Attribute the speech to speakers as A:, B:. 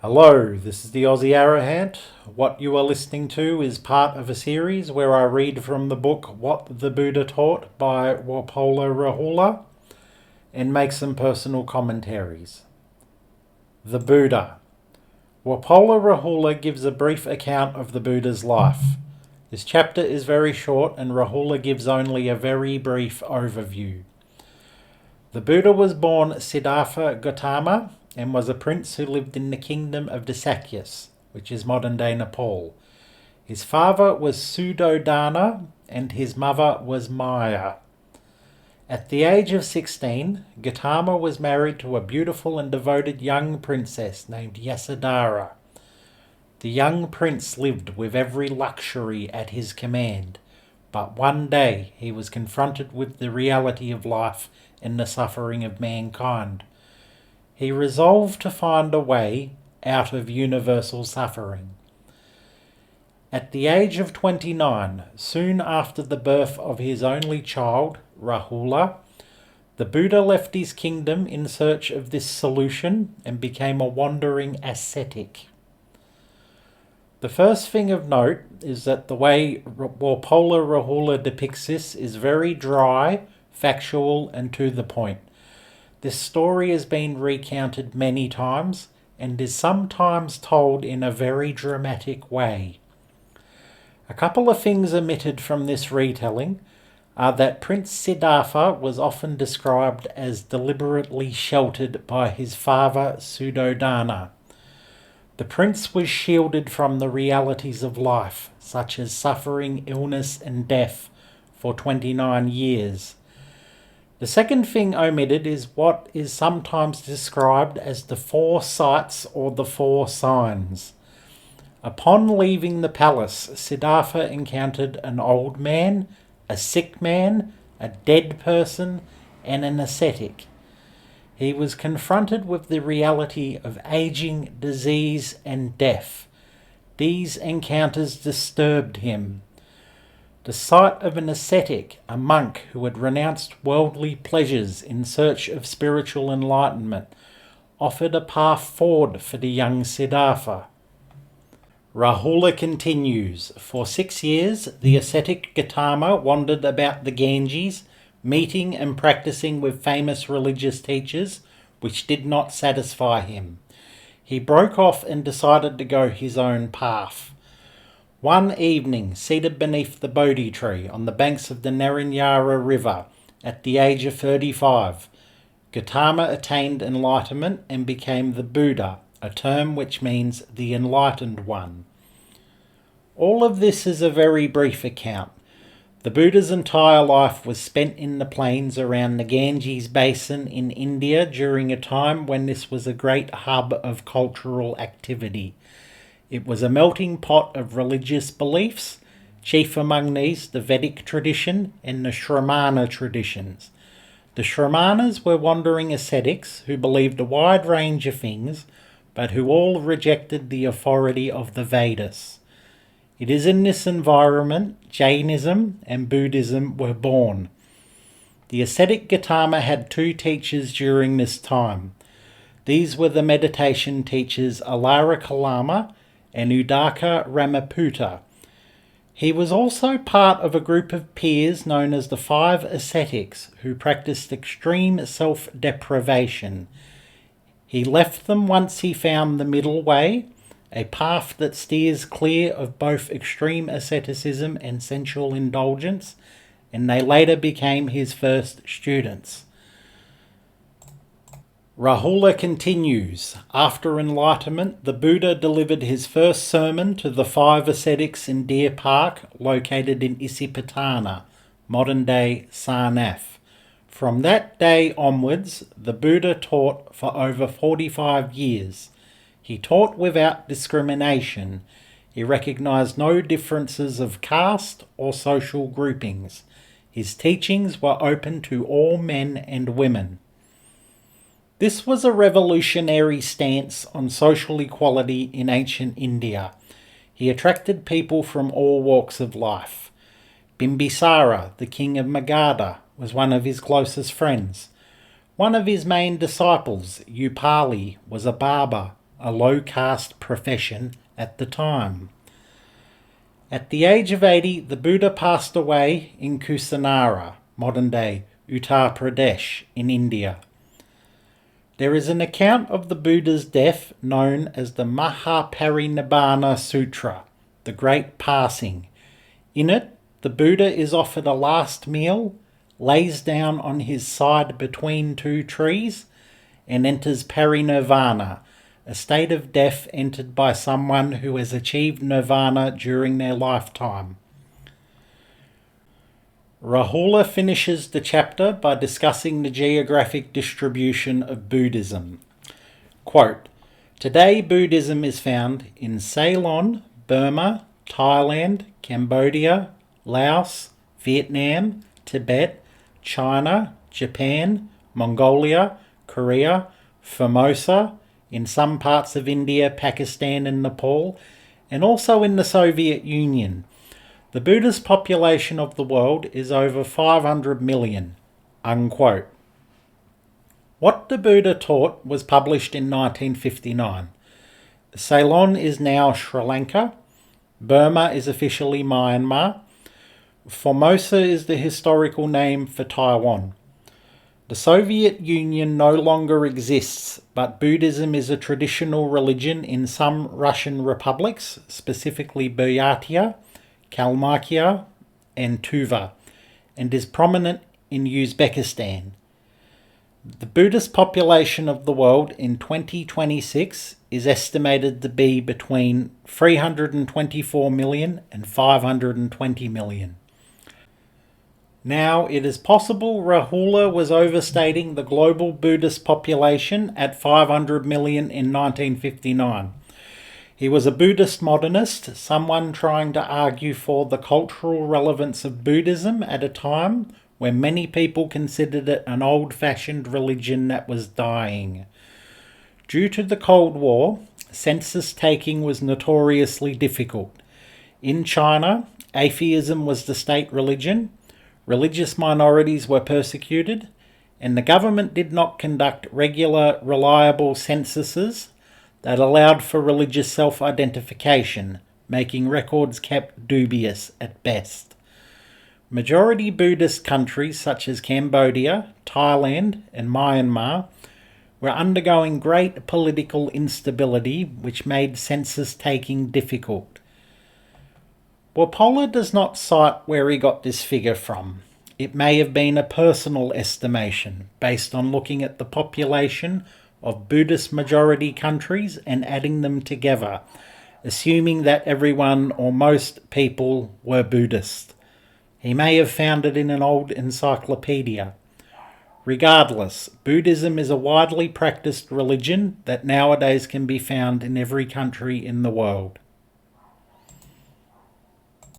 A: Hello, this is the Aussie Arrowhand. What you are listening to is part of a series where I read from the book What the Buddha Taught by Walpola Rahula and make some personal commentaries. The Buddha. Walpola Rahula gives a brief account of the Buddha's life. This chapter is very short and Rahula gives only a very brief overview. The Buddha was born Siddhartha Gautama and was a prince who lived in the kingdom of the Sakyas, which is modern-day Nepal. His father was Suddhodana and his mother was Maya. At the age of 16, Gautama was married to a beautiful and devoted young princess named Yasodhara. The young prince lived with every luxury at his command, but one day he was confronted with the reality of life and the suffering of mankind. He resolved to find a way out of universal suffering. At the age of 29, soon after the birth of his only child, Rahula, the Buddha left his kingdom in search of this solution and became a wandering ascetic. The first thing of note is that the way Walpola Rahula depicts this is very dry, factual and to the point. This story has been recounted many times and is sometimes told in a very dramatic way. A couple of things omitted from this retelling are that Prince Siddhartha was often described as deliberately sheltered by his father Suddhodana. The prince was shielded from the realities of life, such as suffering, illness and death, for 29 years. The second thing omitted is what is sometimes described as the 4 sights or the 4 signs. Upon leaving the palace, Siddhartha encountered an old man, a sick man, a dead person, and an ascetic. He was confronted with the reality of aging, disease, and death. These encounters disturbed him. The sight of an ascetic, a monk who had renounced worldly pleasures in search of spiritual enlightenment, offered a path forward for the young Siddhartha. Rahula continues, for 6 years the ascetic Gautama wandered about the Ganges, meeting and practicing with famous religious teachers, which did not satisfy him. He broke off and decided to go his own path. One evening, seated beneath the Bodhi tree on the banks of the Narayana River, at the age of 35, Gautama attained enlightenment and became the Buddha, a term which means the enlightened one. All of this is a very brief account. The Buddha's entire life was spent in the plains around the Ganges basin in India during a time when this was a great hub of cultural activity. It was a melting pot of religious beliefs, chief among these the Vedic tradition and the Shramana traditions. The Shramanas were wandering ascetics who believed a wide range of things, but who all rejected the authority of the Vedas. It is in this environment Jainism and Buddhism were born. The ascetic Gautama had 2 teachers during this time. These were the meditation teachers Alara Kalama and Udaka Ramaputta. He was also part of a group of peers known as the 5 ascetics who practiced extreme self-deprivation. He left them once he found the middle way, a path that steers clear of both extreme asceticism and sensual indulgence, and they later became his first students. Rahula continues, after enlightenment, the Buddha delivered his first sermon to the 5 ascetics in Deer Park, located in Isipatana, modern-day Sarnath. From that day onwards, the Buddha taught for over 45 years. He taught without discrimination. He recognized no differences of caste or social groupings. His teachings were open to all men and women. This was a revolutionary stance on social equality in ancient India. He attracted people from all walks of life. Bimbisara, the king of Magadha, was one of his closest friends. One of his main disciples, Upali, was a barber, a low-caste profession at the time. At the age of 80, the Buddha passed away in Kusinara, modern-day Uttar Pradesh in India. There is an account of the Buddha's death known as the Mahaparinibbana Sutra, the Great Passing. In it, the Buddha is offered a last meal, lays down on his side between two trees, and enters parinirvana, a state of death entered by someone who has achieved nirvana during their lifetime. Rahula finishes the chapter by discussing the geographic distribution of Buddhism. Quote, "Today Buddhism is found in Ceylon, Burma, Thailand, Cambodia, Laos, Vietnam, Tibet, China, Japan, Mongolia, Korea, Formosa, in some parts of India, Pakistan and Nepal, and also in the Soviet Union. The Buddhist population of the world is over 500 million, unquote." What the Buddha taught was published in 1959. Ceylon is now Sri Lanka. Burma is officially Myanmar. Formosa is the historical name for Taiwan. The Soviet Union no longer exists, but Buddhism is a traditional religion in some Russian republics, specifically Buryatia, Kalmykia and Tuva, and is prominent in Uzbekistan. The Buddhist population of the world in 2026 is estimated to be between 324 million and 520 million. Now, it is possible Rahula was overstating the global Buddhist population at 500 million in 1959. He was a Buddhist modernist, someone trying to argue for the cultural relevance of Buddhism at a time when many people considered it an old-fashioned religion that was dying. Due to the Cold War, census taking was notoriously difficult. In China, atheism was the state religion, religious minorities were persecuted, and the government did not conduct regular, reliable censuses that allowed for religious self-identification, making records kept dubious at best. Majority Buddhist countries such as Cambodia, Thailand, and Myanmar were undergoing great political instability, which made census taking difficult. Walpola does not cite where he got this figure from. It may have been a personal estimation based on looking at the population of Buddhist majority countries and adding them together, assuming that everyone or most people were Buddhist. He may have found it in an old encyclopedia. Regardless, Buddhism is a widely practiced religion that nowadays can be found in every country in the world.